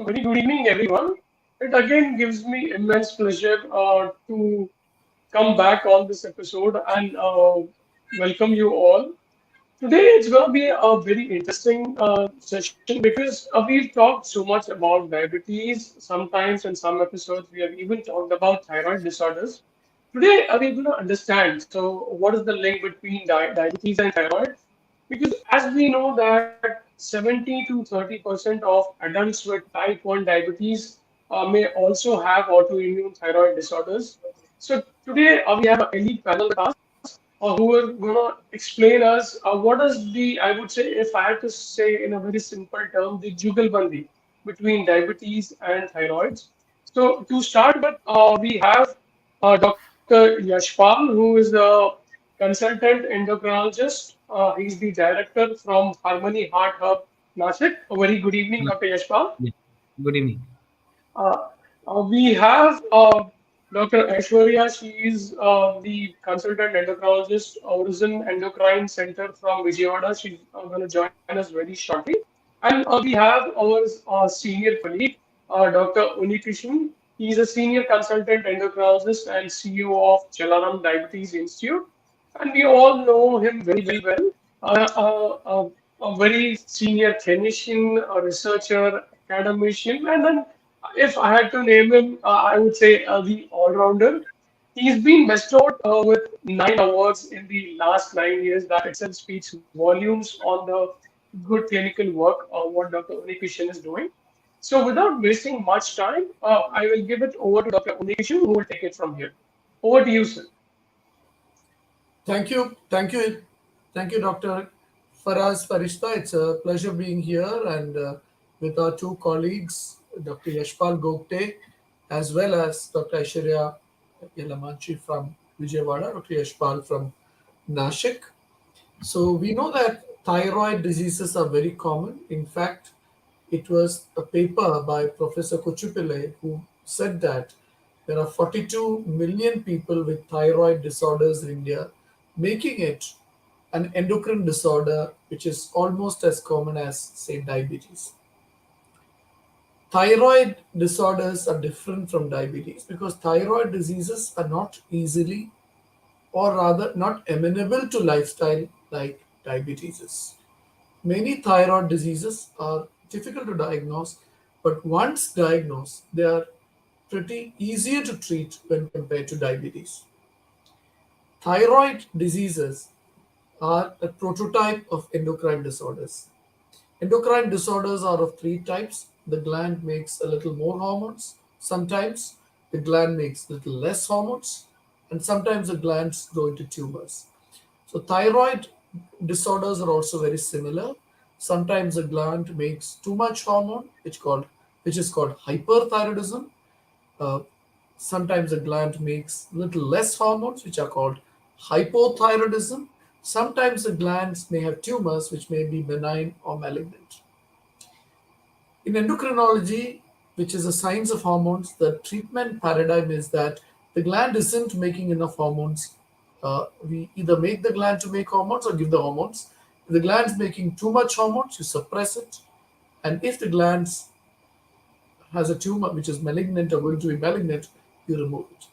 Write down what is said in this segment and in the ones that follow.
very good evening, everyone. It again gives me immense pleasure to come back on this episode and welcome you all. Today, it's going to be a very interesting session because we've talked so much about diabetes. Sometimes in some episodes, we have even talked about thyroid disorders. Today, we're going to understand. So, what is the link between diabetes and thyroid? Because as we know that 70 to 30% of adults with type 1 diabetes may also have autoimmune thyroid disorders. So today we have an elite panel with us who are going to explain us what is the, I would say, if I had to say in a very simple term, the jugalbandi between diabetes and thyroids. So to start with, we have Dr. Yashpal, who is a consultant endocrinologist. He's the director from Harmony Heart Hub, Nashik. A very good evening, Yeah, Dr. Yashpal. yeah. Good evening. Uh, we have Dr. Aiswarya. She is the consultant endocrinologist, Origin Endocrine Center from Vijayawada. She's going to join us very shortly. And we have our senior colleague, Dr. Unnikrishnan. He's a senior consultant endocrinologist and CEO of Jalaram Diabetes Institute. And we all know him very, very well. A very senior clinician, a researcher, academician, and then if I had to name him, I would say the all-rounder. He's been bestowed with 9 awards in the last 9 years. That itself speaks volumes on the good clinical work what Dr. Unnikrishnan is doing. So without wasting much time, I will give it over to Dr. Unnikrishnan, who will take it from here. Over to you, sir. Thank you. Thank you. Thank you, Dr. Faraz Farishta. It's a pleasure being here and with our two colleagues, Dr. Yashpal Gogate, as well as Dr. Aiswarya Yalamanchi from Vijayawada, Dr. Yashpal from Nashik. So we know that thyroid diseases are very common. In fact, it was a paper by Professor Kuchupille who said that there are 42 million people with thyroid disorders in India, making it an endocrine disorder which is almost as common as, say, diabetes. Thyroid disorders are different from diabetes because thyroid diseases are not easily, or rather not amenable to lifestyle like diabetes is. Many thyroid diseases are difficult to diagnose, but once diagnosed, they are pretty easier to treat when compared to diabetes. Thyroid diseases are a prototype of endocrine disorders. Endocrine disorders are of three types. The gland makes a little more hormones. Sometimes the gland makes a little less hormones. And sometimes the glands grow into tumors. So thyroid disorders are also very similar. Sometimes the gland makes too much hormone, which is called hyperthyroidism. Uh, Sometimes the gland makes little less hormones, which are called hypothyroidism. Sometimes the glands may have tumors, which may be benign or malignant. In endocrinology, which is a science of hormones, the treatment paradigm is that the gland isn't making enough hormones. We either make the gland to make hormones or give the hormones. If the gland's making too much hormones, you suppress it. And if the glands has a tumor which is malignant or going to be malignant, you remove it.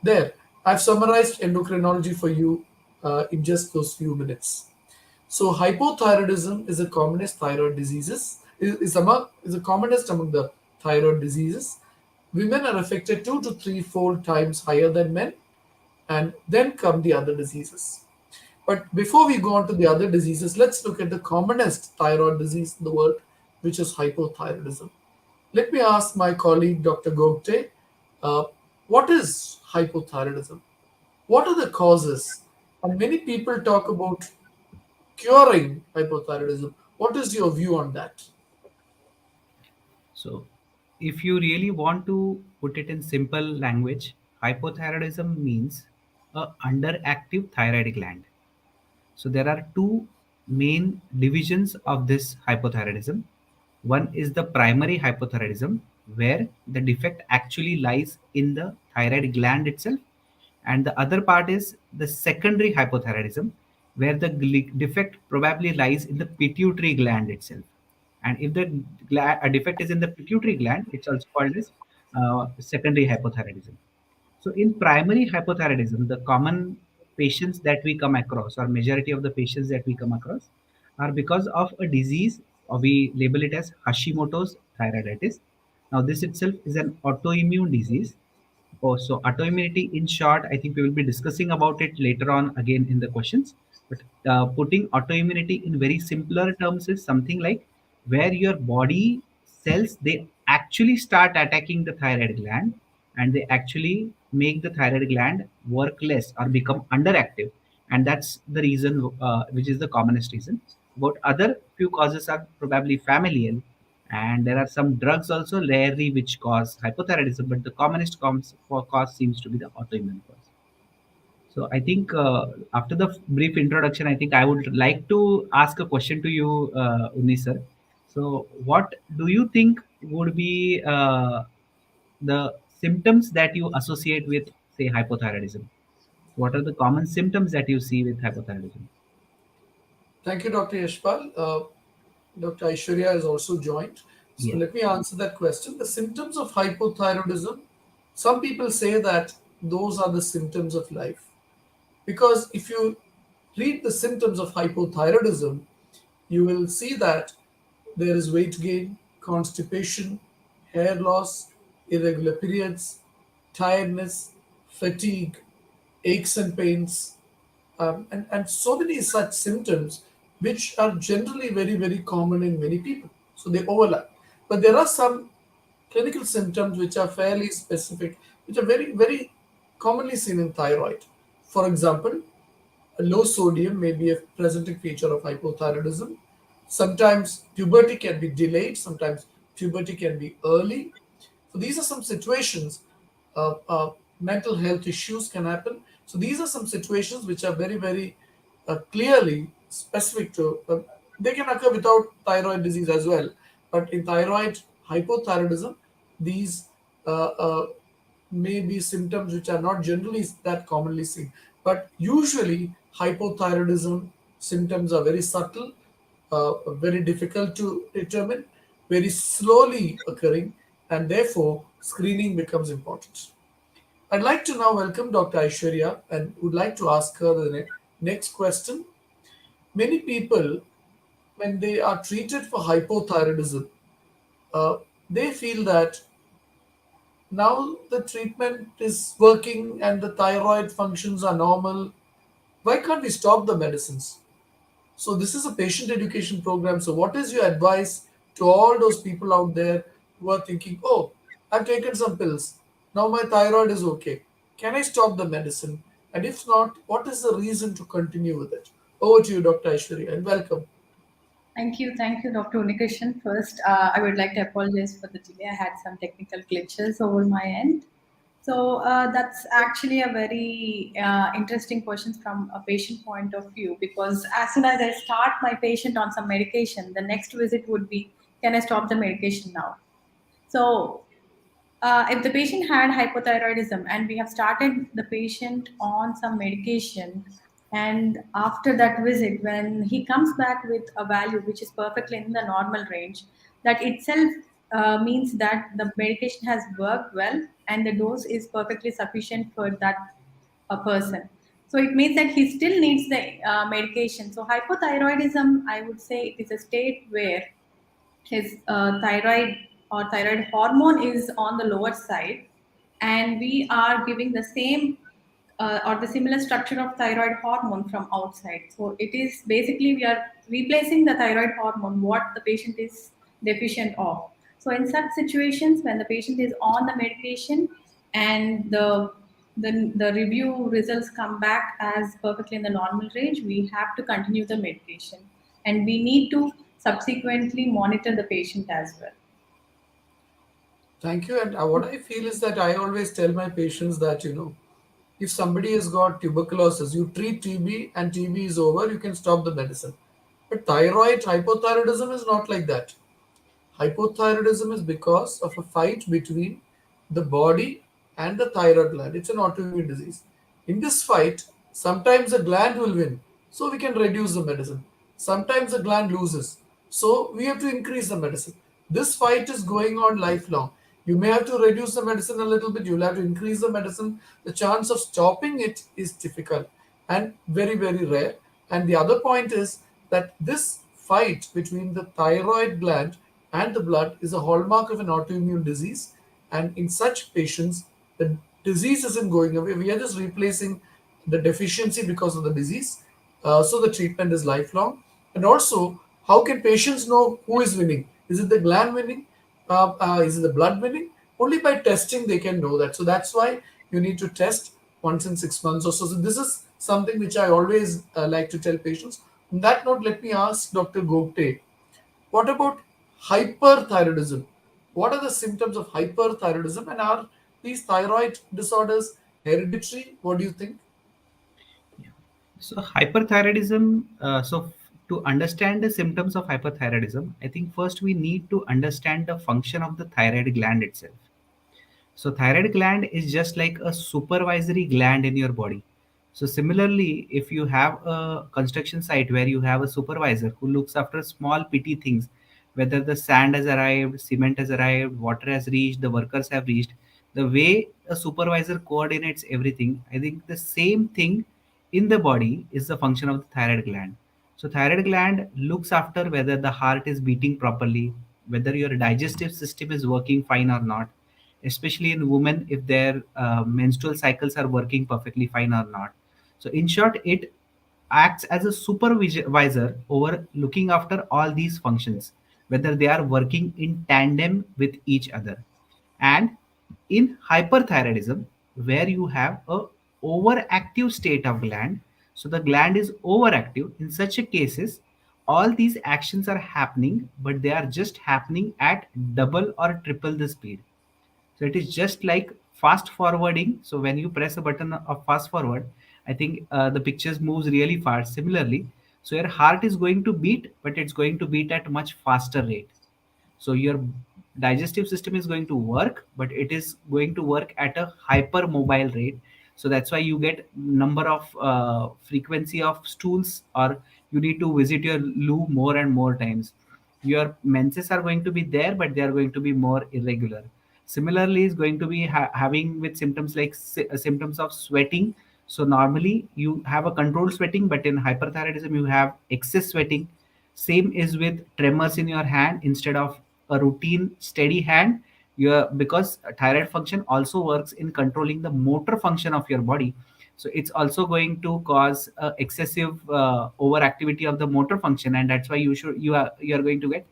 There, I've summarized endocrinology for you in just those few minutes. So hypothyroidism is the commonest thyroid diseases. Is the commonest among the thyroid diseases. Women are affected 2 to 3 fold times higher than men, and then come the other diseases. But before we go on to the other diseases, let's look at the commonest thyroid disease in the world, which is hypothyroidism. Let me ask my colleague Dr. Gogte, uh, what is hypothyroidism? What are the causes? And many people talk about curing hypothyroidism. What is your view on that? So, if you really want to put it in simple language, hypothyroidism means a underactive thyroid gland. So, there are two main divisions of this hypothyroidism. One is the primary hypothyroidism, where the defect actually lies in the thyroid gland itself, and the other part is the secondary hypothyroidism, where the defect probably lies in the pituitary gland itself. And if the a defect is in the pituitary gland, it's also called as secondary hypothyroidism. So in primary hypothyroidism, the common patients that we come across, or majority of the patients that we come across, are because of a disease, or we label it as Hashimoto's thyroiditis. Now, this itself is an autoimmune disease. Oh, so autoimmunity, in short, I think we will be discussing about it later on again in the questions. But putting autoimmunity in very simpler terms is something like where your body cells, they actually start attacking the thyroid gland, and they actually make the thyroid gland work less or become underactive, and that's the reason, which is the commonest reason. About other few causes are probably familial, and there are some drugs also rarely which cause hypothyroidism, but the commonest cause seems to be the autoimmune cause. So I think, after the brief introduction, I think I would like to ask a question to you, Unni sir. So what do you think would be the symptoms that you associate with, say, hypothyroidism? What are the common symptoms that you see with hypothyroidism? Thank you, Dr. Yashpal. Dr. Aishwarya has also joined. So Yes. let me answer that question. The symptoms of hypothyroidism, some people say that those are the symptoms of life. Because if you read the symptoms of hypothyroidism, you will see that there is weight gain, constipation, hair loss, irregular periods, tiredness, fatigue, aches and pains, and so many such symptoms which are generally very, very common in many people. So they overlap. But there are some clinical symptoms which are fairly specific, which are very, very commonly seen in thyroid. For example, a low sodium may be a presenting feature of hypothyroidism. Sometimes puberty can be delayed, sometimes puberty can be early. So these are some situations. Mental health issues can happen. So these are some situations which are very, very clearly specific to. They can occur without thyroid disease as well, but in thyroid hypothyroidism, these may be symptoms which are not generally that commonly seen. But usually, hypothyroidism symptoms are very subtle, very difficult to determine, very slowly occurring, and therefore screening becomes important. I'd like to now welcome Dr. Aishwarya and would like to ask her the next question. Many people, when they are treated for hypothyroidism, uh, they feel that now the treatment is working and the thyroid functions are normal. Why can't we stop the medicines? So, this is a patient education program. So, what is your advice to all those people out there who are thinking, oh, I've taken some pills. Now my thyroid is okay. Can I stop the medicine? And if not, what is the reason to continue with it? Over to you, Dr. Aishwarya, and welcome. Thank you, Dr. Unnikrishnan. First, I would like to apologize for the delay. I had some technical glitches over my end. So that's actually a very interesting question from a patient point of view, because as soon as I start my patient on some medication, the next visit would be, can I stop the medication now? So if the patient had hypothyroidism and we have started the patient on some medication, and after that visit, when he comes back with a value which is perfectly in the normal range, that itself means that the medication has worked well and the dose is perfectly sufficient for that person. So it means that he still needs the medication. So hypothyroidism, I would say, it is a state where his thyroid or thyroid hormone is on the lower side, and we are giving the same or the similar structure of thyroid hormone from outside. So it is basically we are replacing the thyroid hormone what the patient is deficient of. So in such situations, when the patient is on the medication and the review results come back as perfectly in the normal range, we have to continue the medication, and we need to subsequently monitor the patient as well. Thank you. And what I feel is that I always tell my patients that, if somebody has got tuberculosis, you treat TB and TB is over, you can stop the medicine. But thyroid hypothyroidism is not like that. Hypothyroidism is because of a fight between the body and the thyroid gland. It's an autoimmune disease. In this fight, sometimes the gland will win, so we can reduce the medicine. Sometimes the gland loses, So we have to increase the medicine. This fight is going on lifelong. You may have to reduce the medicine a little bit, you'll have to increase the medicine. The chance of stopping it is difficult and very, very rare. And the other point is that this fight between the thyroid gland and the blood is a hallmark of an autoimmune disease. And in such patients, the disease isn't going away. We are just replacing the deficiency because of the disease. So the treatment is lifelong. And also, how can patients know who is winning? Is it the gland winning? Is it the blood winning? Only by testing they can know that. So that's why you need to test once in 6 months or so. So this is something which I always like to tell patients. On that note, let me ask Dr. Gogte, what about hyperthyroidism? What are the symptoms of hyperthyroidism, and are these thyroid disorders hereditary? What do you think? Yeah. So hyperthyroidism. To understand the symptoms of hyperthyroidism, I think first we need to understand the function of the thyroid gland itself. So thyroid gland is just like a supervisory gland in your body. So similarly, if you have a construction site where you have a supervisor who looks after small petty things, whether the sand has arrived, cement has arrived, water has reached, the workers have reached, the way a supervisor coordinates everything, I think the same thing in the body is the function of the thyroid gland. So thyroid gland looks after whether the heart is beating properly, whether your digestive system is working fine or not, especially in women if their menstrual cycles are working perfectly fine or not. So in short, it acts as a supervisor over looking after all these functions, whether they are working in tandem with each other. And in hyperthyroidism, where you have a overactive state of gland, so the gland is overactive, in such a cases all these actions are happening, but they are just happening at double or triple the speed. So it is just like fast forwarding. So when you press a button of fast forward, I think the pictures moves really fast. Similarly, so your heart is going to beat, but it's going to beat at much faster rate. So your digestive system is going to work, but it is going to work at a hyper mobile rate. So that's why you get number of frequency of stools, or you need to visit your loo more and more times. Your menses are going to be there, but they are going to be more irregular. Similarly is going to be having with symptoms like symptoms of sweating. So normally you have a controlled sweating, but in hyperthyroidism you have excess sweating. Same is with tremors in your hand instead of a routine steady hand. Your, because thyroid function also works in controlling the motor function of your body, so it's also going to cause excessive overactivity of the motor function, and that's why you are going to get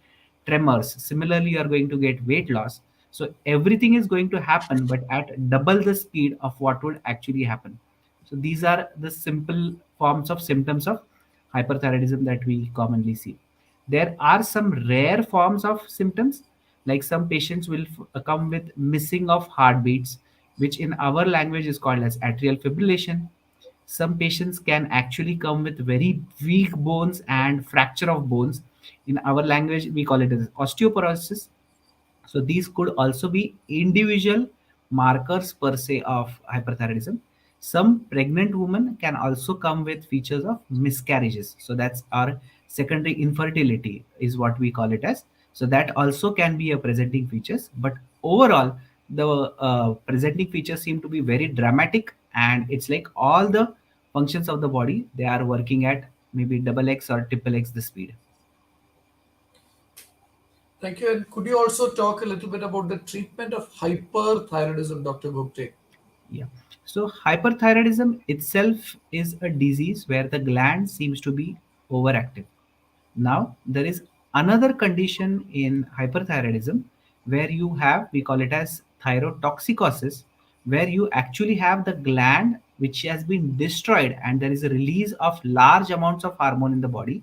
tremors. Similarly, you are going to get weight loss. So everything is going to happen, but at double the speed of what would actually happen. So these are the simple forms of symptoms of hyperthyroidism that we commonly see. There are some rare forms of symptoms, like some patients will come with missing of heartbeats, which in our language is called as atrial fibrillation. Some patients can actually come with very weak bones and fracture of bones. In our language, we call it as osteoporosis. So these could also be individual markers per se of hyperthyroidism. Some pregnant women can also come with features of miscarriages. So that's our secondary infertility is what we call it as. So that also can be a presenting features. But overall, the presenting features seem to be very dramatic, and it's like all the functions of the body they are working at maybe double X or triple X the speed. Thank you. And could you also talk a little bit about the treatment of hyperthyroidism, Dr. Gupte? Yeah. So hyperthyroidism itself is a disease where the gland seems to be overactive. Now, there is another condition in hyperthyroidism where you have, we call it as thyrotoxicosis, where you actually have the gland which has been destroyed, and there is a release of large amounts of hormone in the body,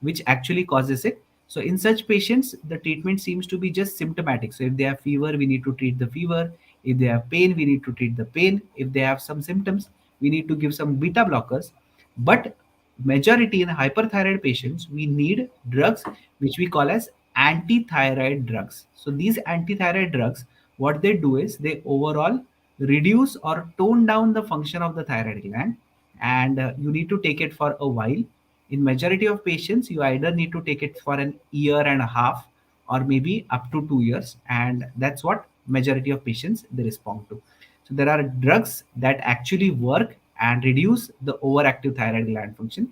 which actually causes it. So, in such patients, the treatment seems to be just symptomatic. So, if they have fever, we need to treat the fever. If they have pain, we need to treat the pain. If they have some symptoms, we need to give some beta blockers. But majority in hyperthyroid patients, we need drugs which we call as anti-thyroid drugs. So these anti-thyroid drugs, what they do is they overall reduce or tone down the function of the thyroid gland, and you need to take it for a while. In majority of patients, you either need to take it for an year and a half or maybe up to 2 years, and that's what majority of patients they respond to. So there are drugs that actually work and reduce the overactive thyroid gland function.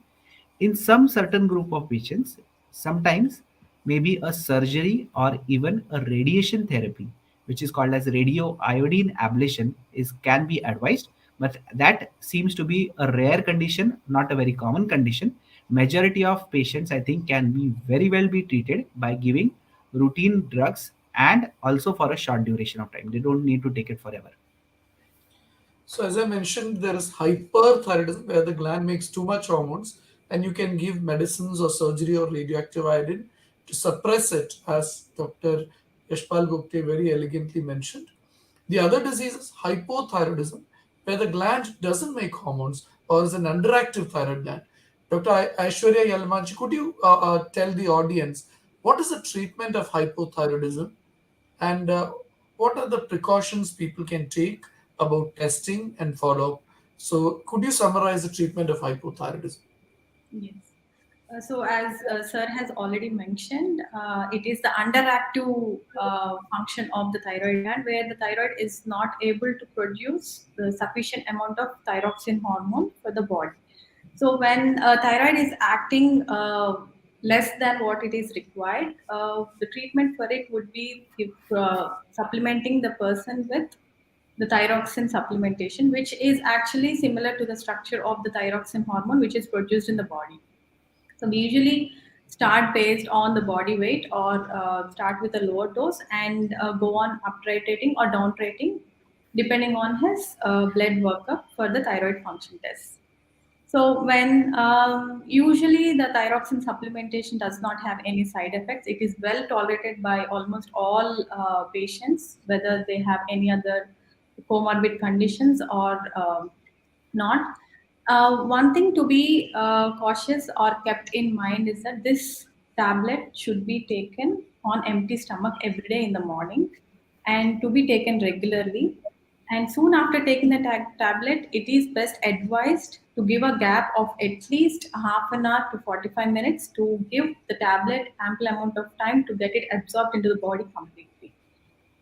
In some certain group of patients, sometimes maybe a surgery or even a radiation therapy, which is called as radio iodine ablation, is can be advised, but that seems to be a rare condition, not a very common condition. Majority of patients, I think, can be very well be treated by giving routine drugs and also for a short duration of time. They don't need to take it forever. So, as I mentioned, there is hyperthyroidism where the gland makes too much hormones, and you can give medicines or surgery or radioactive iodine to suppress it, as Dr. Yashpal Gogate very elegantly mentioned. The other disease is hypothyroidism, where the gland doesn't make hormones or is an underactive thyroid gland. Dr. Aishwarya Yalamanchi, could you tell the audience what is the treatment of hypothyroidism, and what are the precautions people can take about testing and follow up? So, could you summarize the treatment of hypothyroidism? Yes. So, as Sir has already mentioned, it is the underactive function of the thyroid gland where the thyroid is not able to produce the sufficient amount of thyroxine hormone for the body. So, when thyroid is acting less than what it is required, the treatment for it would be if, supplementing the person with the thyroxine supplementation, which is actually similar to the structure of the thyroxine hormone, which is produced in the body. So we usually start based on the body weight or start with a lower dose and go on up titrating or down titrating depending on his blood workup for the thyroid function test. So when usually the thyroxine supplementation does not have any side effects, it is well tolerated by almost all patients, whether they have any other comorbid conditions or not. One thing to be cautious or kept in mind is that this tablet should be taken on empty stomach every day in the morning and to be taken regularly. And soon after taking the tablet, it is best advised to give a gap of at least half an hour to 45 minutes to give the tablet ample amount of time to get it absorbed into the body completely.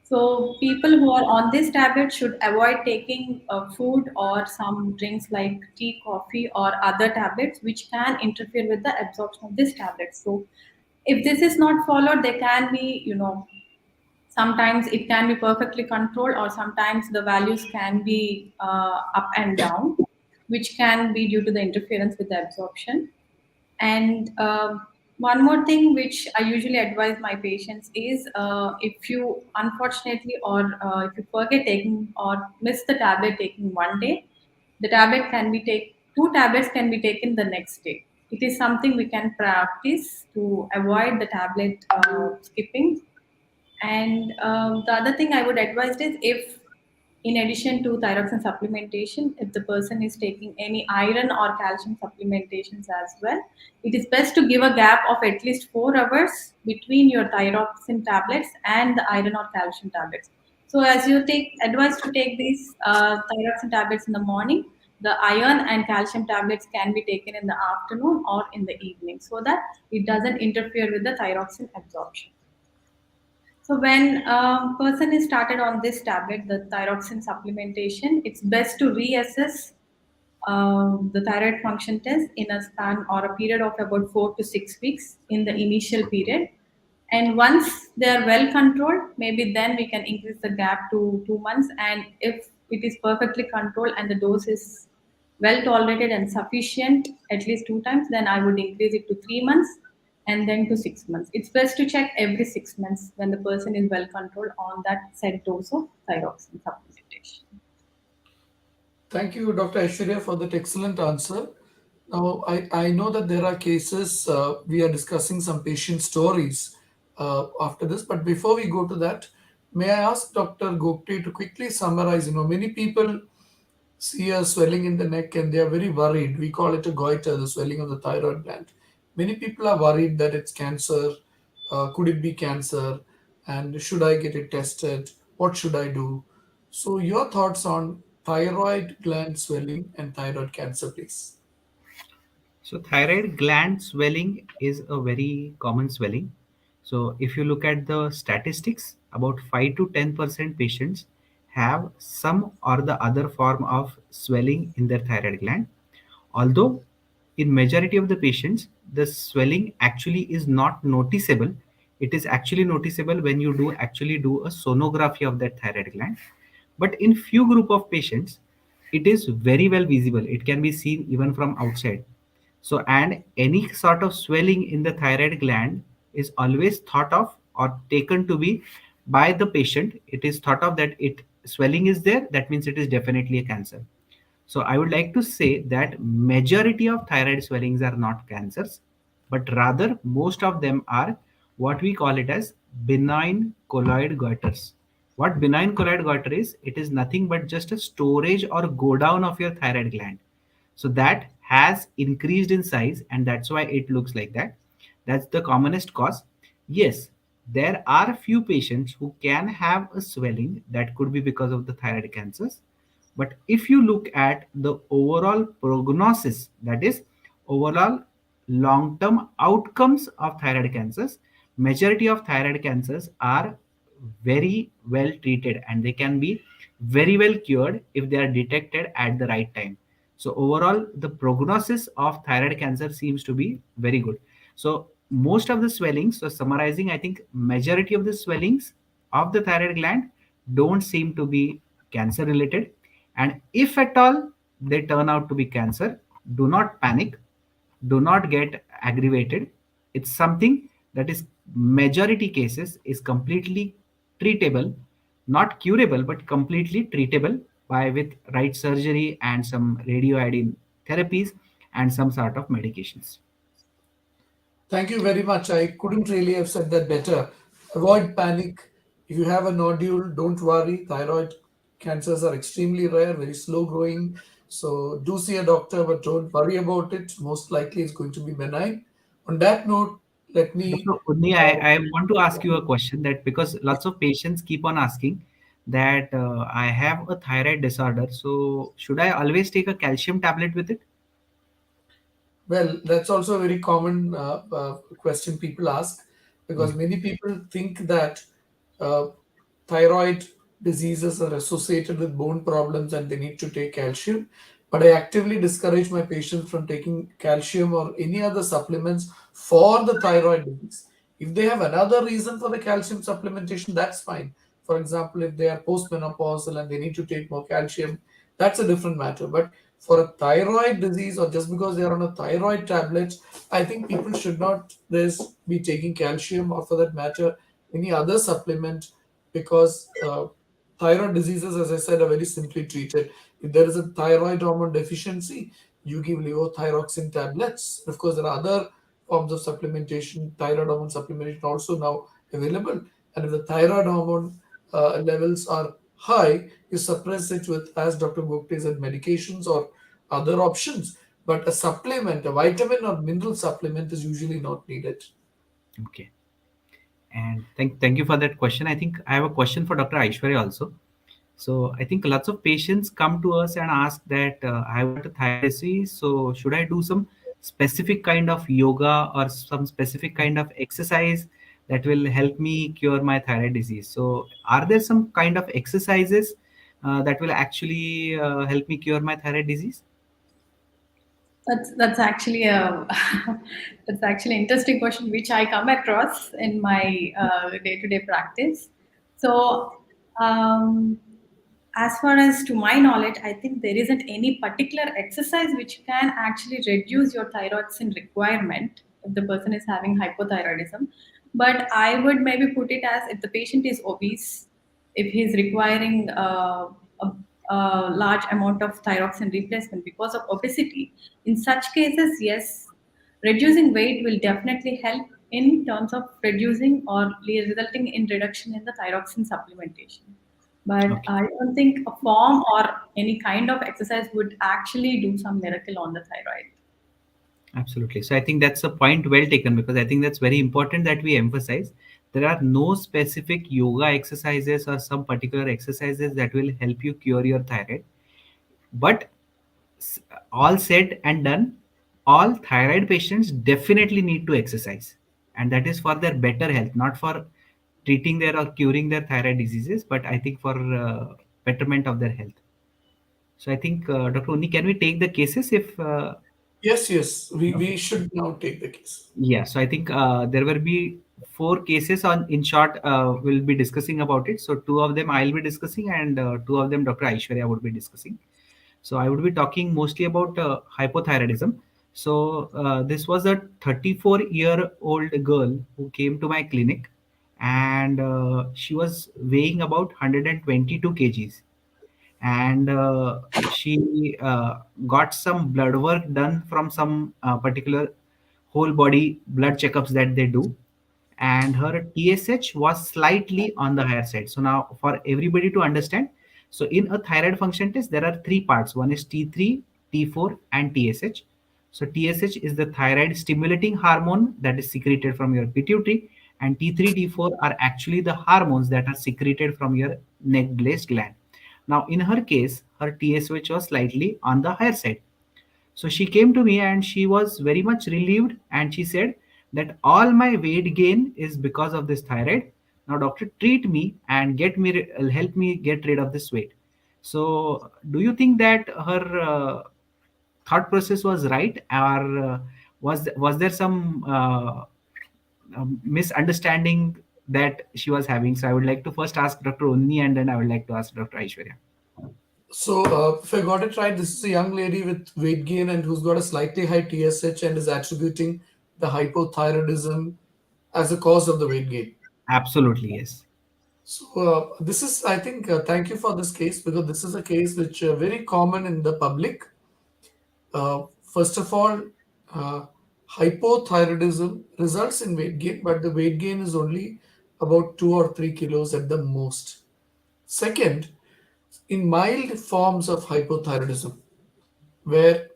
So people who are on this tablet should avoid taking food or some drinks like tea, coffee, or other tablets which can interfere with the absorption of this tablet. So if this is not followed, there can be, sometimes it can be perfectly controlled, or sometimes the values can be up and down, which can be due to the interference with the absorption. And one more thing which I usually advise my patients is if you unfortunately or if you forget taking or miss the tablet taking one day, the tablet can be take two tablets can be taken the next day. It is something we can practice to avoid the tablet skipping. And the other thing I would advise is if, in addition to thyroxine supplementation, if the person is taking any iron or calcium supplementations as well, it is best to give a gap of at least 4 hours between your thyroxine tablets and the iron or calcium tablets. So, as you take advice to take these thyroxine tablets in the morning, the iron and calcium tablets can be taken in the afternoon or in the evening so that it doesn't interfere with the thyroxine absorption. So when a person is started on this tablet, the thyroxine supplementation, it's best to reassess the thyroid function test in a span or a period of about 4 to 6 weeks in the initial period. And once they are well controlled, maybe then we can increase the gap to 2 months. And if it is perfectly controlled and the dose is well tolerated and sufficient at least 2 times, then I would increase it to 3 months and then to 6 months. It's best to check every 6 months when the person is well controlled on that set dose of thyroxine supplementation. Thank you, Dr. Aishwarya, for that excellent answer. Now, I know that there are cases, we are discussing some patient stories after this, but before we go to that, may I ask Dr. Gopte to quickly summarize? Many people see a swelling in the neck and they are very worried. We call it a goiter, the swelling of the thyroid gland. Many people are worried that it's cancer. Could it be cancer? And should I get it tested? What should I do? So, your thoughts on thyroid gland swelling and thyroid cancer, please. So thyroid gland swelling is a very common swelling. So if you look at the statistics, about 5 to 10% patients have some or the other form of swelling in their thyroid gland. Although in majority of the patients, the swelling actually is not noticeable. It is actually noticeable when you do actually do a sonography of that thyroid gland. But in few group of patients, it is very well visible. It can be seen even from outside. So, and any sort of swelling in the thyroid gland is always thought of or taken to be by the patient. It is thought of that it swelling is there. That means it is definitely a cancer. So I would like to say that majority of thyroid swellings are not cancers, but rather most of them are what we call it as benign colloid goiters. What benign colloid goiter is, it is nothing but just a storage or go down of your thyroid gland. So that has increased in size and that's why it looks like that. That's the commonest cause. Yes, there are few patients who can have a swelling that could be because of the thyroid cancers, but if you look at the overall prognosis, that is overall long term outcomes of thyroid cancers, majority of thyroid cancers are very well treated and they can be very well cured if they are detected at the right time. So overall the prognosis of thyroid cancer seems to be very good. So most of the swellings, so summarizing, I think majority of the swellings of the thyroid gland don't seem to be cancer related, and if at all they turn out to be cancer, do not panic, do not get aggravated. It's something that is majority cases is completely treatable, not curable, but completely treatable by with right surgery and some radioiodine therapies and some sort of medications. Thank you very much. I couldn't really have said that better. Avoid panic. If you have a nodule, don't worry. Thyroid cancers are extremely rare, very slow growing. So do see a doctor, but don't worry about it. Most likely it's going to be benign. On that note, let me. Dr. Udni, Uh, I want to ask you a question that because lots of patients keep on asking that I have a thyroid disorder, so should I always take a calcium tablet with it? Well, that's also a very common question people ask because Mm. many people think that uh, thyroid diseases are associated with bone problems and they need to take calcium. But I actively discourage my patients from taking calcium or any other supplements for the thyroid disease. If they have another reason for the calcium supplementation, that's fine. For example, if they are postmenopausal and they need to take more calcium, that's a different matter. But for a thyroid disease or just because they are on a thyroid tablet, I think people should not this be taking calcium or for that matter any other supplement because thyroid diseases, as I said, are very simply treated. If there is a thyroid hormone deficiency, you give levothyroxine tablets. Of course, there are other forms of supplementation, thyroid hormone supplementation also now available. And if the thyroid hormone levels are high, you suppress it with, as Dr. Gupta said, medications or other options. But a supplement, a vitamin or mineral supplement is usually not needed. Okay. And thank you for that question. I think I have a question for Dr. Aishwarya also. So I think lots of patients come to us and ask that I got a thyroid disease. So should I do some specific kind of yoga or some specific kind of exercise that will help me cure my thyroid disease? So are there some kind of exercises that will actually help me cure my thyroid disease? That's actually a that's actually an interesting question which I come across in my day-to-day practice. So, um, as far as to my knowledge, I think there isn't any particular exercise which can actually reduce your thyroxine requirement if the person is having hypothyroidism. But I would maybe put it as if the patient is obese, if he's requiring a large amount of thyroxine replacement because of obesity, in such cases, yes, reducing weight will definitely help in terms of reducing or resulting in reduction in the thyroxine supplementation. But Okay. I don't think a form or any kind of exercise would actually do some miracle on the thyroid. Absolutely. So I think that's a point well taken because I think that's very important that we emphasize. There are no specific yoga exercises or some particular exercises that will help you cure your thyroid. But s- all said and done, all thyroid patients definitely need to exercise, and that is for their better health, not for treating their or curing their thyroid diseases, but I think for betterment of their health. So I think, Dr. Uni, can we take the cases if Yes, yes, we okay. should now take the case. Yeah, so I think there will be four cases on. In short, we'll be discussing about it. So two of them I'll be discussing, and two of them Dr. Aishwarya would be discussing. So I would be talking mostly about hypothyroidism. So this was a 34-year-old girl who came to my clinic, and she was weighing about 122 kgs, and she got some blood work done from some particular whole body blood checkups that they do, and her TSH was slightly on the higher side. So now for everybody to understand, so in a thyroid function test there are three parts: one is T3, T4 and TSH. So TSH is the thyroid stimulating hormone that is secreted from your pituitary, and T3, T4 are actually the hormones that are secreted from your neck based gland. Now in her case, her TSH was slightly on the higher side. So she came to me and she was very much relieved, and she said that all my weight gain is because of this thyroid. Now, doctor, treat me and help me get rid of this weight. So, do you think that her thought process was right, or was there some misunderstanding that she was having? So, I would like to first ask Dr. Unni, and then I would like to ask Dr. Aishwarya. So, if I got it right, this is a young lady with weight gain and who's got a slightly high TSH and is attributing the hypothyroidism as a cause of the weight gain. Absolutely, yes. So, this is, I think, thank you for this case because this is a case which very common in the public. First of all, uh, hypothyroidism results in weight gain, but the weight gain is only about 2 or 3 kilos at the most. Second, in mild forms of hypothyroidism, where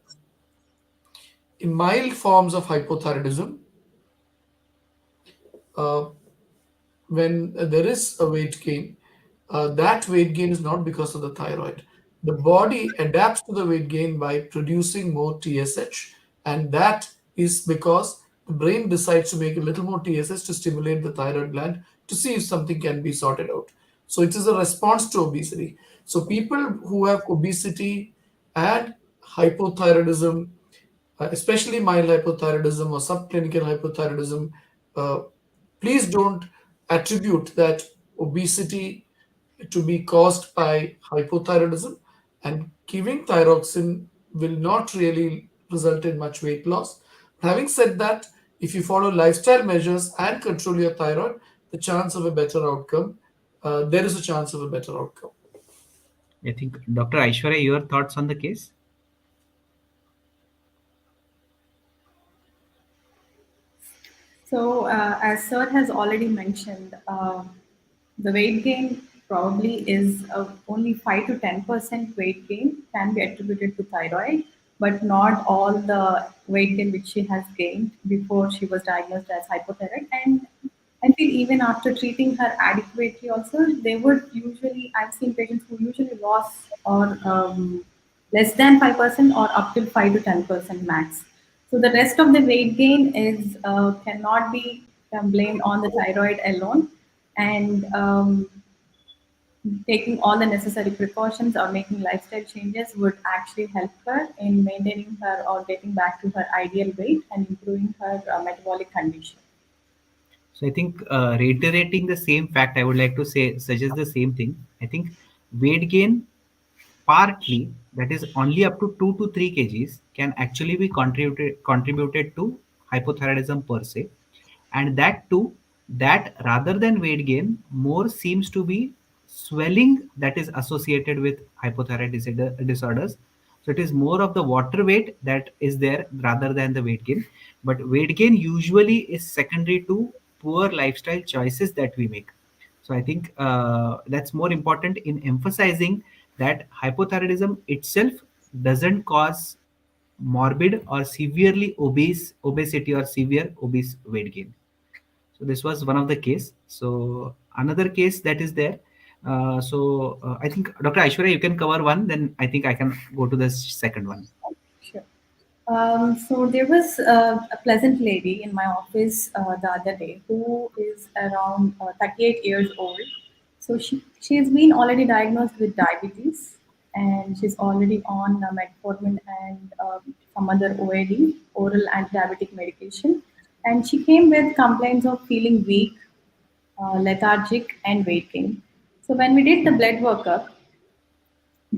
in mild forms of hypothyroidism, uh, when there is a weight gain, that weight gain is not because of the thyroid. The body adapts to the weight gain by producing more TSH, and that is because the brain decides to make a little more TSH to stimulate the thyroid gland to see if something can be sorted out. So it is a response to obesity. So people who have obesity and hypothyroidism, especially mild hypothyroidism or subclinical hypothyroidism, uh, please don't attribute that obesity to be caused by hypothyroidism, and giving thyroxine will not really result in much weight loss. Having said that, if you follow lifestyle measures and control your thyroid, the chance of a better outcome, there is a chance of a better outcome. I think Dr. Aishwarya, your thoughts on the case? So, as Sir has already mentioned, the weight gain probably is only 5 to 10% weight gain can be attributed to thyroid, but not all the weight gain which she has gained before she was diagnosed as hypothyroid. And I feel even after treating her adequately, also they would usually, I've seen patients who usually lost or less than 5% or up to 5 to 10% max. So the rest of the weight gain is cannot be blamed on the thyroid alone, and taking all the necessary precautions or making lifestyle changes would actually help her in maintaining her or getting back to her ideal weight and improving her metabolic condition. So I think reiterating the same fact, I would like to say suggest the same thing. I think weight gain partly, that is only up to 2 to 3 kgs, can actually be contributed to hypothyroidism per se, and that too, that rather than weight gain, more seems to be swelling that is associated with hypothyroid disorders. So it is more of the water weight that is there rather than the weight gain. But weight gain usually is secondary to poor lifestyle choices that we make. So I think that's more important in emphasizing that hypothyroidism itself doesn't cause morbid or severely obesity or severe obese weight gain. So this was one of the case. So another case that is there. I think Dr. Aishwarya, you can cover one. Then I think I can go to the second one. Sure. So there was a pleasant lady in my office the other day who is around 38 years old. So she's been already diagnosed with diabetes, and she's already on metformin and some other OAD, oral anti-diabetic medication. And she came with complaints of feeling weak, lethargic, and weight gain. So when we did the blood workup,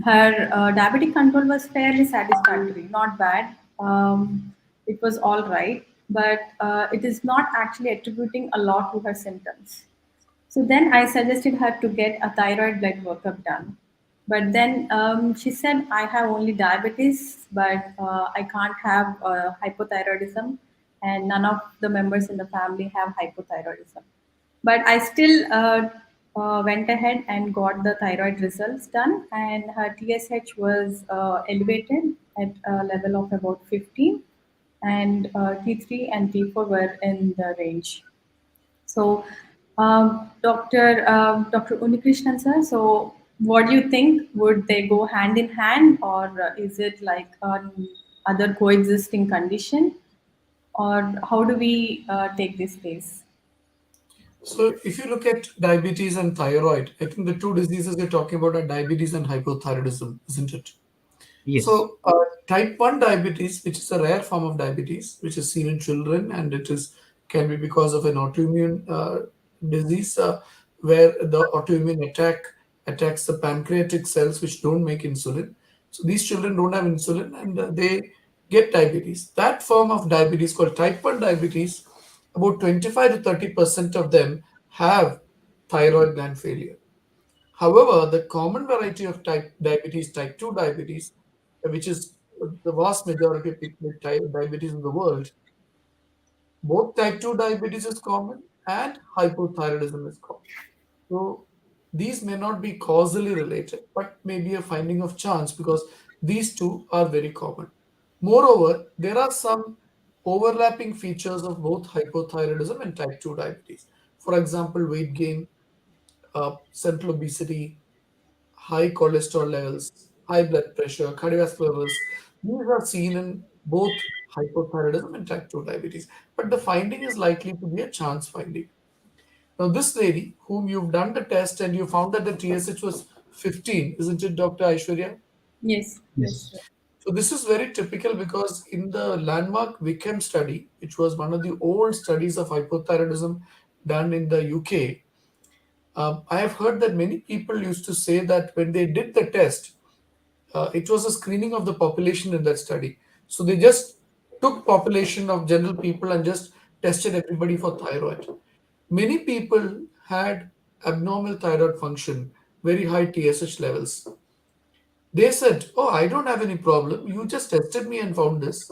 her diabetic control was fairly satisfactory, not bad. It was all right, but it is not actually attributing a lot to her symptoms. So then I suggested her to get a thyroid blood workup done. But then she said, I have only diabetes, but I can't have hypothyroidism, and none of the members in the family have hypothyroidism. But I still went ahead and got the thyroid results done, and her TSH was elevated at a level of about 15, and T3 and T4 were in the range. So, Dr. Unnikrishnan sir, so what do you think? Would they go hand in hand, or is it like other coexisting condition, or how do we take this case? So if you look at diabetes and thyroid, I think the two diseases you're talking about are diabetes and hypothyroidism, isn't it? Yes. So, type 1 diabetes, which is a rare form of diabetes, which is seen in children, and it is can be because of an autoimmune disease where the autoimmune attacks the pancreatic cells which don't make insulin. So these children don't have insulin, and they get diabetes. That form of diabetes called type 1 diabetes, about 25 to 30% of them have thyroid gland failure. However, the common variety of type diabetes, type 2 diabetes, which is the vast majority of people with type diabetes in the world, both type 2 diabetes is common and hypothyroidism is common. So these may not be causally related, but may be a finding of chance because these two are very common. Moreover, there are some overlapping features of both hypothyroidism and type 2 diabetes. For example, weight gain, central obesity, high cholesterol levels, high blood pressure, cardiovascular risk. These are seen in both hypothyroidism and type 2 diabetes. But the finding is likely to be a chance finding. Now, this lady, whom you've done the test and you found that the TSH was 15, isn't it, Dr. Aishwarya? Yes, yes, Yes. sir. So, this is very typical because in the landmark Wickham study, which was one of the old studies of hypothyroidism done in the UK, I have heard that many people used to say that when they did the test, it was a screening of the population in that study. So they just took population of general people and just tested everybody for thyroid. Many people had abnormal thyroid function, very high TSH levels. They said, "Oh, I don't have any problem. You just tested me and found this."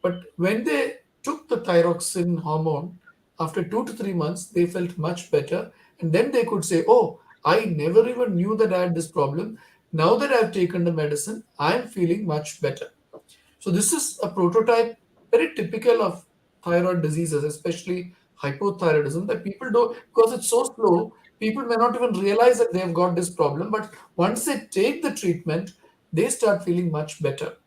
But when they took the thyroxine hormone, after 2 to 3 months, they felt much better. And then they could say, "Oh, I never even knew that I had this problem. Now that I've taken the medicine, I'm feeling much better." So this is a prototype, very typical of thyroid diseases, especially hypothyroidism, that people don't, because it's so slow, people may not even realize that they have got this problem. But once they take the treatment, they start feeling much better.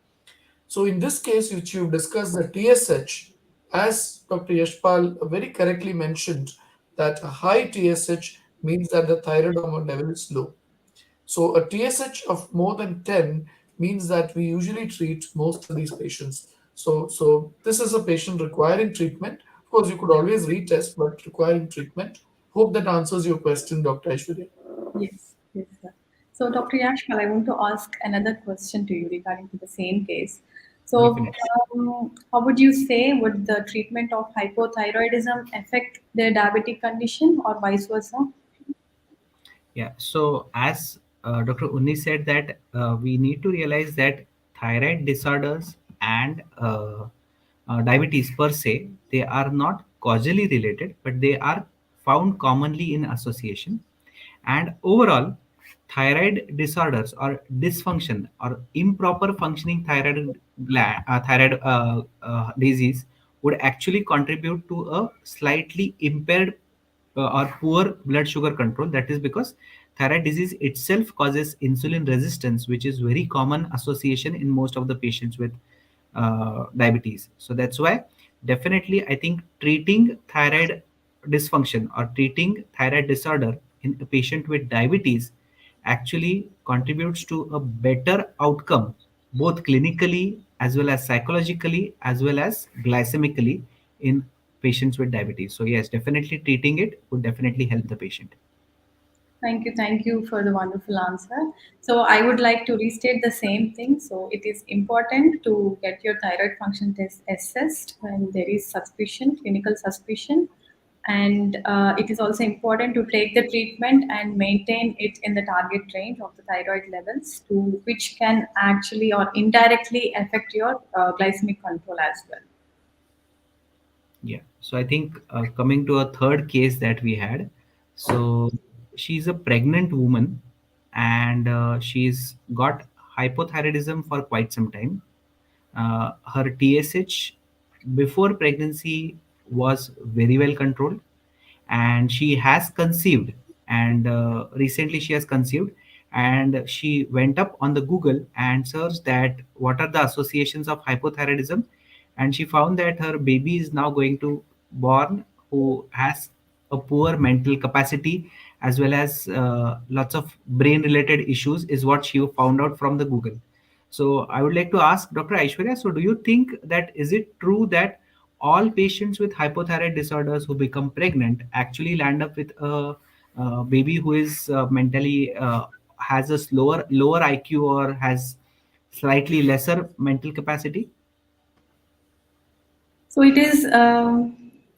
So in this case, which you've discussed, the TSH, as Dr. Yashpal very correctly mentioned, that a high TSH means that the thyroid hormone level is low. So a TSH of more than 10 means that we usually treat most of these patients. So this is a patient requiring treatment. Of course, you could always retest, but requiring treatment. Hope that answers your question, Dr. Aishwarya. Yes, yes, sir. So, Dr. Yashpal, I want to ask another question to you regarding to the same case. So, Definitely. how would you say would the treatment of hypothyroidism affect their diabetic condition, or vice versa? Yeah. So as Dr. Unni said that we need to realize that thyroid disorders and diabetes per se, they are not causally related, but they are found commonly in association. And overall, thyroid disorders or dysfunction or improper functioning thyroid disease would actually contribute to a slightly impaired or poor blood sugar control. That is because thyroid disease itself causes insulin resistance, which is very common association in most of the patients with diabetes. So that's why definitely I think treating thyroid dysfunction or treating thyroid disorder in a patient with diabetes actually contributes to a better outcome, both clinically as well as psychologically as well as glycemically in patients with diabetes. So yes, definitely treating it would definitely help the patient. Thank you for the wonderful answer. So I would like to restate the same thing. So it is important to get your thyroid function test assessed when there is suspicion, clinical suspicion, and it is also important to take the treatment and maintain it in the target range of the thyroid levels, to which can actually or indirectly affect your glycemic control as well. Yeah. So I think coming to a third case that we had, so she's a pregnant woman and she's got hypothyroidism for quite some time. Her TSH before pregnancy was very well controlled, and she has conceived, and recently she has conceived, and she went up on the Google and searched that what are the associations of hypothyroidism, and she found that her baby is now going to born who has a poor mental capacity as well as lots of brain related issues is what she found out from the Google. So I would like to ask Dr. Aishwarya, so do you think that is it true that all patients with hypothyroid disorders who become pregnant actually land up with a baby who is mentally has a lower IQ or has slightly lesser mental capacity? So it is,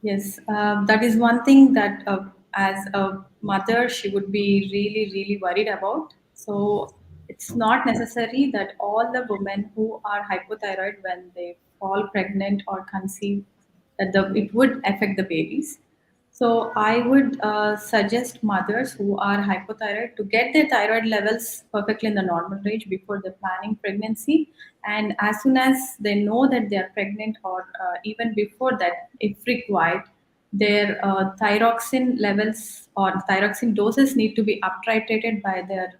yes, that is one thing that as a mother, she would be really, really worried about. So it's not necessary that all the women who are hypothyroid, when they fall pregnant or conceive, that it would affect the babies. So I would suggest mothers who are hypothyroid to get their thyroid levels perfectly in the normal range before they're planning pregnancy. And as soon as they know that they are pregnant, or even before that, if required, their thyroxine levels or thyroxine doses need to be up titrated by their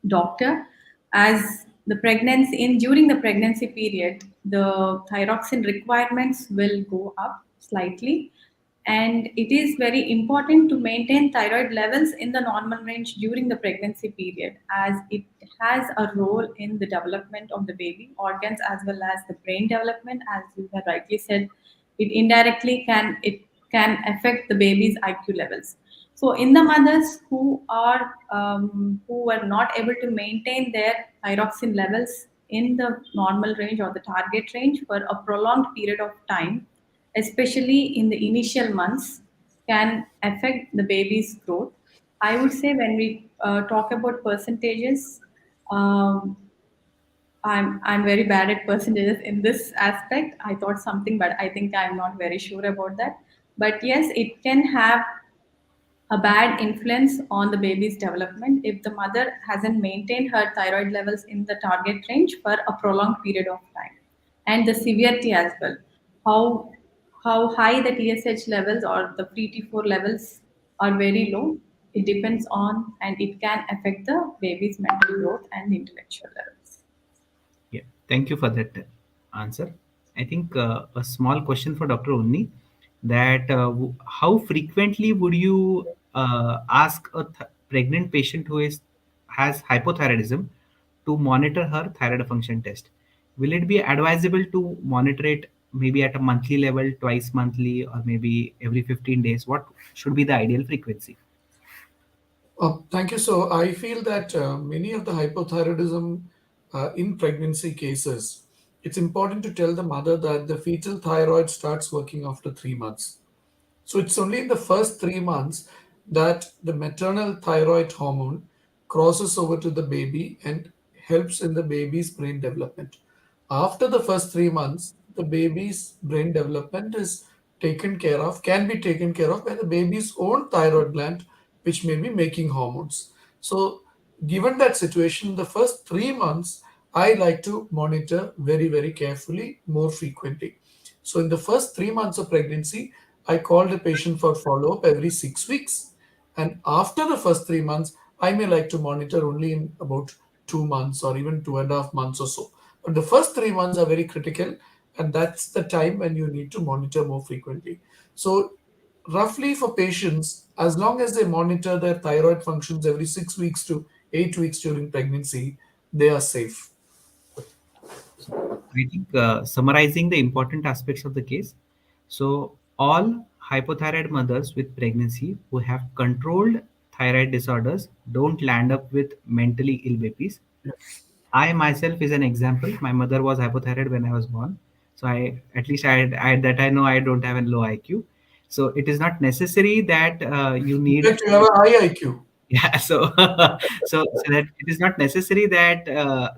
doctor, as the pregnancy in during the pregnancy period the thyroxine requirements will go up slightly, and it is very important to maintain thyroid levels in the normal range during the pregnancy period, as it has a role in the development of the baby organs as well as the brain development. As you have rightly said, it can affect the baby's IQ levels. So, in the mothers who were not able to maintain their thyroxine levels in the normal range or the target range for a prolonged period of time, especially in the initial months, can affect the baby's growth. I would say when we talk about percentages, um, I'm very bad at percentages in this aspect. I thought something, but I think I'm not very sure about that. But yes, it can have a bad influence on the baby's development if the mother hasn't maintained her thyroid levels in the target range for a prolonged period of time, and the severity as well. How high the TSH levels or the free T4 levels are very low. It depends on, and it can affect the baby's mental growth and intellectual levels. Yeah, thank you for that answer. I think a small question for Dr. Unni, that how frequently would you ask a pregnant patient who is has hypothyroidism to monitor her thyroid function test? Will it be advisable to monitor it maybe at a monthly level, twice monthly, or maybe every 15 days? What should be the ideal frequency? Thank you. So I feel that many of the hypothyroidism in pregnancy cases, it's important to tell the mother that the fetal thyroid starts working after 3 months. So it's only in the first 3 months that the maternal thyroid hormone crosses over to the baby and helps in the baby's brain development. After the first 3 months, the baby's brain development is taken care of, can be taken care of by the baby's own thyroid gland, which may be making hormones. So, given that situation, the first 3 months, I like to monitor very, very carefully, more frequently. So, in the first 3 months of pregnancy, I call the patient for follow up every 6 weeks. And after the first 3 months, I may like to monitor only in about 2 months or even 2.5 months or so. But the first 3 months are very critical, and that's the time when you need to monitor more frequently. So, roughly for patients, as long as they monitor their thyroid functions every 6 weeks to 8 weeks during pregnancy, they are safe. I think summarizing the important aspects of the case. So, all hypothyroid mothers with pregnancy who have controlled thyroid disorders don't land up with mentally ill babies. Yes. I myself is an example. My mother was hypothyroid when I was born, so I at least I that I know I don't have a low IQ. So it is not necessary that you In need fact, you have a high IQ. yeah so so that it is not necessary that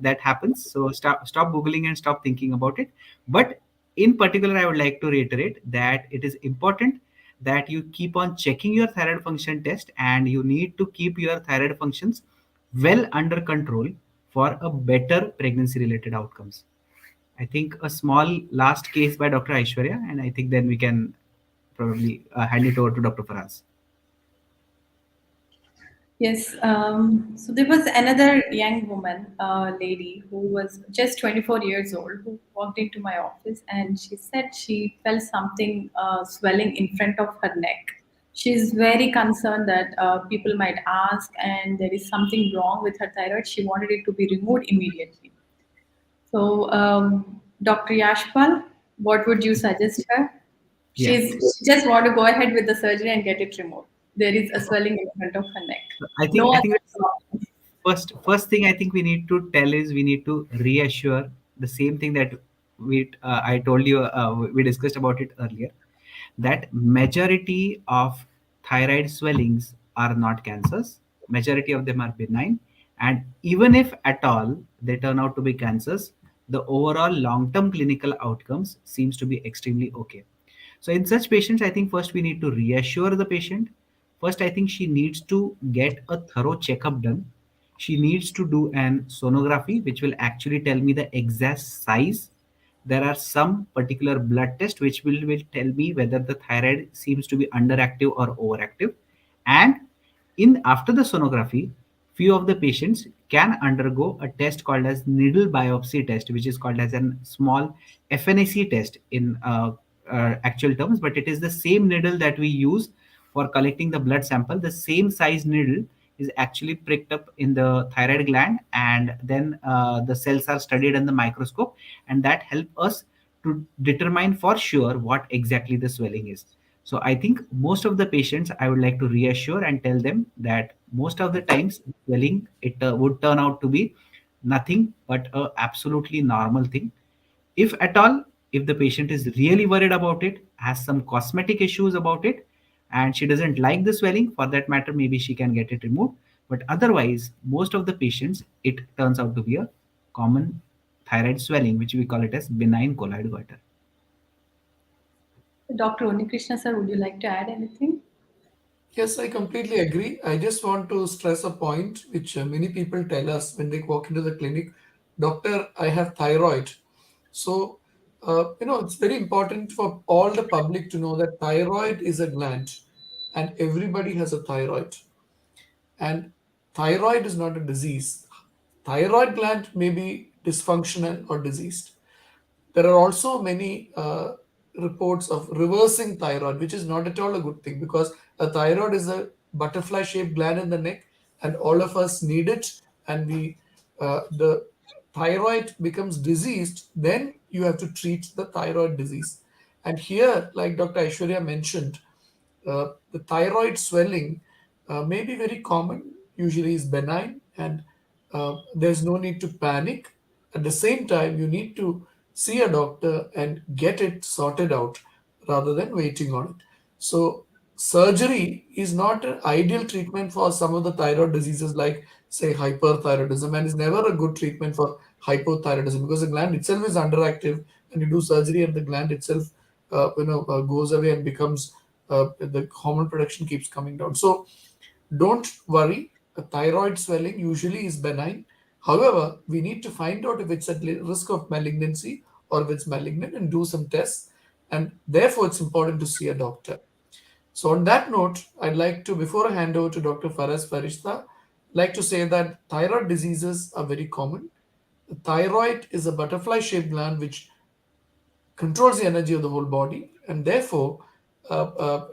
that happens, so stop googling and stop thinking about it. But in particular, I would like to reiterate that it is important that you keep on checking your thyroid function test, and you need to keep your thyroid functions well under control for a better pregnancy related outcomes. I think a small last case by Dr. Aishwarya, and I think then we can probably hand it over to Dr. Faraz. Yes, so there was another young woman, lady, who was just 24 years old, who walked into my office and she said she felt something swelling in front of her neck. She's very concerned that people might ask, and there is something wrong with her thyroid. She wanted it to be removed immediately. So, Dr. Yashpal, what would you suggest her? Yeah, She just want to go ahead with the surgery and get it removed. There is a swelling in front of her neck. I No think I other think options. first thing I think we need to tell is we need to reassure the same thing that we I told you, we discussed about it earlier, that majority of thyroid swellings are not cancers. Majority of them are benign, and even if at all they turn out to be cancers, the overall long term clinical outcomes seems to be extremely okay. So in such patients, I think first we need to reassure the patient. First, I think she needs to get a thorough checkup done. She needs to do an sonography, which will actually tell me the exact size. There are some particular blood test which will tell me whether the thyroid seems to be underactive or overactive. And in after the sonography, few of the patients can undergo a test called as needle biopsy test, which is called as a small FNAC test in actual terms, but it is the same needle that we use for collecting the blood sample. The same size needle is actually pricked up in the thyroid gland, and then the cells are studied in the microscope, and that help us to determine for sure what exactly the swelling is. So I think most of the patients, I would like to reassure and tell them that most of the times swelling it would turn out to be nothing but a absolutely normal thing. If at all, if the patient is really worried about it, has some cosmetic issues about it, and she doesn't like the swelling, for that matter, maybe she can get it removed. But otherwise, most of the patients, it turns out to be a common thyroid swelling, which we call it as benign colloid goiter. Dr. Unnikrishna sir, would you like to add anything? Yes, I completely agree. I just want to stress a point which many people tell us when they walk into the clinic, Doctor, I have thyroid. So, it's very important for all the public to know that thyroid is a gland and everybody has a thyroid. And thyroid is not a disease. Thyroid gland may be dysfunctional or diseased. There are also many reports of reversing thyroid, which is not at all a good thing because a thyroid is a butterfly shaped gland in the neck, and all of us need it. And the thyroid becomes diseased, then you have to treat the thyroid disease. And here, like Dr. Aishwarya mentioned, the thyroid swelling may be very common, usually is benign, and there's no need to panic. At the same time, you need to see a doctor and get it sorted out rather than waiting on it. So, surgery is not an ideal treatment for some of the thyroid diseases like, say, hyperthyroidism, and is never a good treatment for hypothyroidism because the gland itself is underactive, and you do surgery and the gland itself goes away and becomes the hormone production keeps coming down. So don't worry. A thyroid swelling usually is benign. However, we need to find out if it's at risk of malignancy or if it's malignant and do some tests. And therefore, it's important to see a doctor. So on that note, I'd like to, before I hand over to Dr. Faraz Farishta, like to say that thyroid diseases are very common. The thyroid is a butterfly shaped gland which controls the energy of the whole body, and therefore,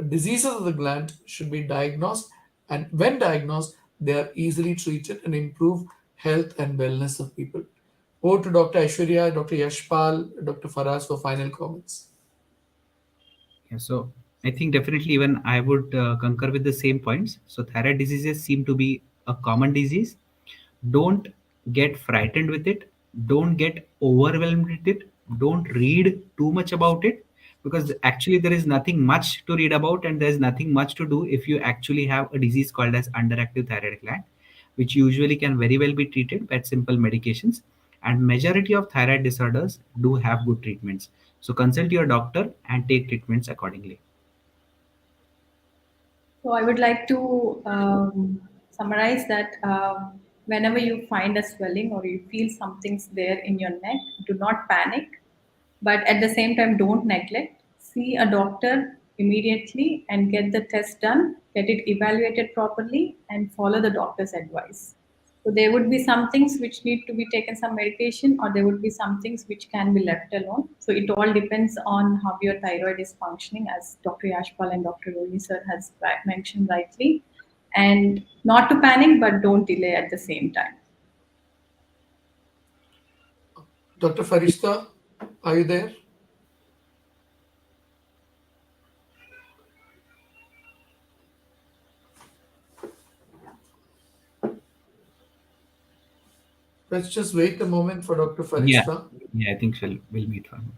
diseases of the gland should be diagnosed. And when diagnosed, they are easily treated and improve health and wellness of people. Over to Dr. Aishwarya, Dr. Yashpal, Dr. Faraz for final comments. Yeah, so I think definitely even I would concur with the same points. So thyroid diseases seem to be a common disease. Don't get frightened with it. Don't get overwhelmed with it. Don't read too much about it, because actually there is nothing much to read about, and there is nothing much to do if you actually have a disease called as underactive thyroid gland, which usually can very well be treated by simple medications. And majority of thyroid disorders do have good treatments. So consult your doctor and take treatments accordingly. So I would like to summarize that whenever you find a swelling or you feel something's there in your neck, do not panic, but at the same time, don't neglect. See a doctor immediately and get the test done, get it evaluated properly, and follow the doctor's advice. So there would be some things which need to be taken some medication, or there would be some things which can be left alone. So it all depends on how your thyroid is functioning, as Dr. Yashpal and Dr. Roni sir has mentioned rightly. And not to panic, but don't delay at the same time. Dr. Farishta, are you there? Let's just wait a moment for Dr. Yeah, Farishta. yeah, I think we'll meet for a moment.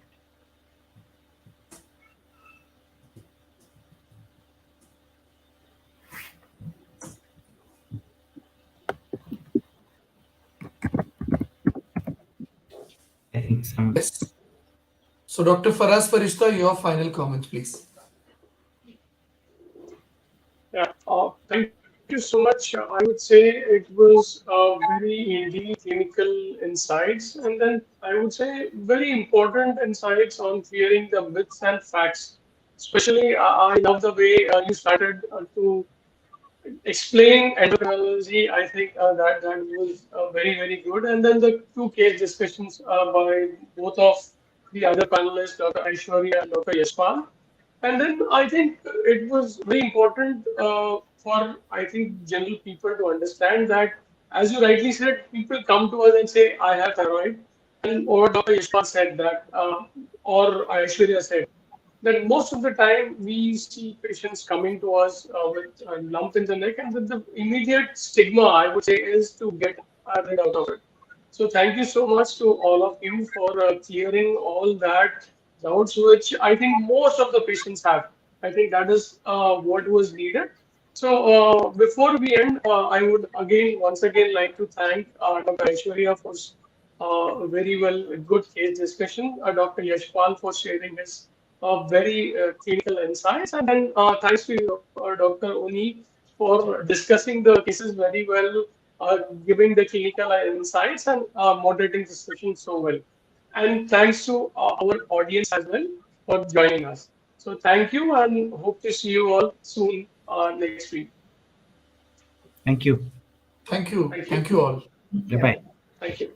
I think some. Yes. So, Dr. Faraz Farishta, your final comments, please. Yeah, thank you so much. I would say it was very indeed clinical insights, and then I would say very important insights on clearing the myths and facts. Especially, I love the way you started to explain endocrinology. I think that was very good. And then the two case discussions by both of the other panelists, Dr. Aishwarya and Dr. Yashpal. And then I think it was very important for I think general people to understand that, as you rightly said, people come to us and say, "I have thyroid," and or Dr. Yashpal said that, or Aishwarya said that most of the time we see patients coming to us with a lump in the neck, and then the immediate stigma, I would say, is to get rid out of it. So thank you so much to all of you for clearing all that doubts, which I think most of the patients have. I think that is what was needed. So before we end, I would again, once again, like to thank Dr. Aishwarya for a very well good case discussion, Dr. Yashpal for sharing his very clinical insights, and then thanks to you, Dr. Oni, for discussing the cases very well, giving the clinical insights and moderating the session so well. And thanks to our audience as well for joining us. So thank you and hope to see you all soon next week. Thank you. Thank you. Thank you. Thank you all. Bye Yeah. bye. Thank you.